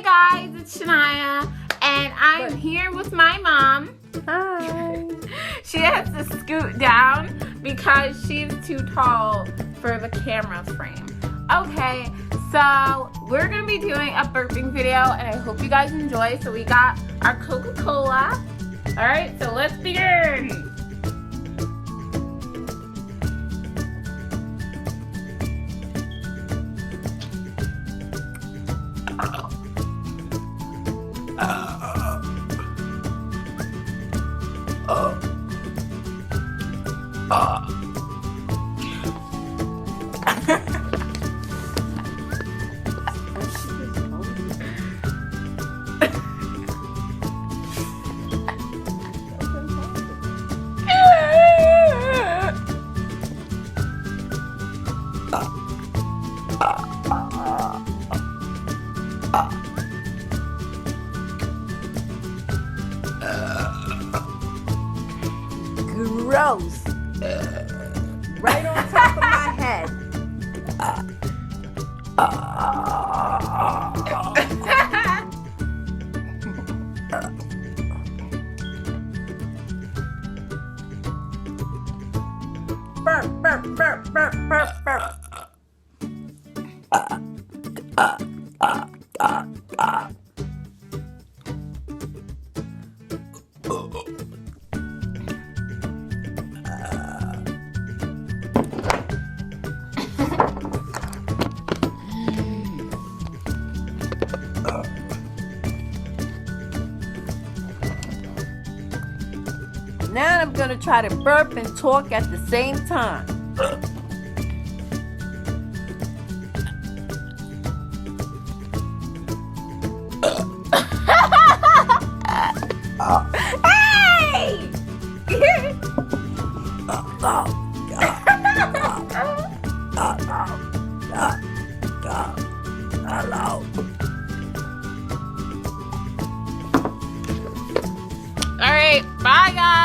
guys, it's Shania, and I'm here with my mom. Hi. She has to scoot down because she's too tall for the camera frame. Okay, so we're gonna be doing a burping video, and I hope you guys enjoy. So we got our Coca-Cola. All right, so let's begin. Gross. Right on top of my head. Burp, burp, burp, burp, burp, burp. Now I'm gonna try to burp and talk at the same time. Hey! Hello. All right, bye guys.